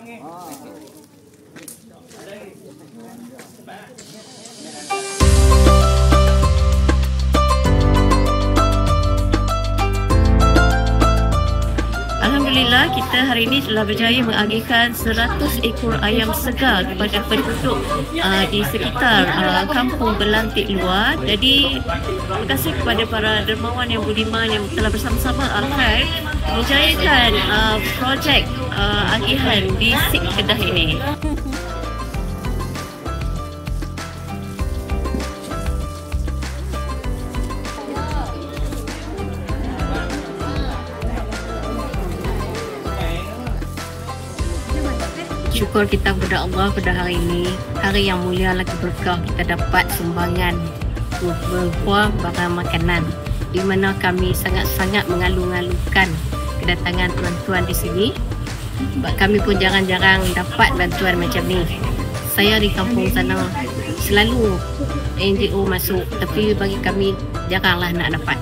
Alhamdulillah, kita hari ini telah berjaya mengagihkan 100 ekor ayam segar kepada penduduk di sekitar kampung Belantik Luar. Jadi, terima kasih kepada para dermawan yang budiman yang telah bersama-sama Al-Khair menjayakan projek agihan di SIG Kedah ini. Syukur kita kepada Allah pada hari ini, hari yang mulia lagi berkah kita dapat sumbangan berupa barang makanan, di mana kami sangat-sangat mengalu-alukan kedatangan tuan-tuan di sini. Sebab kami pun jarang-jarang dapat bantuan macam ni. Saya di kampung sana selalu NGO masuk, tapi bagi kami jaranglah nak dapat.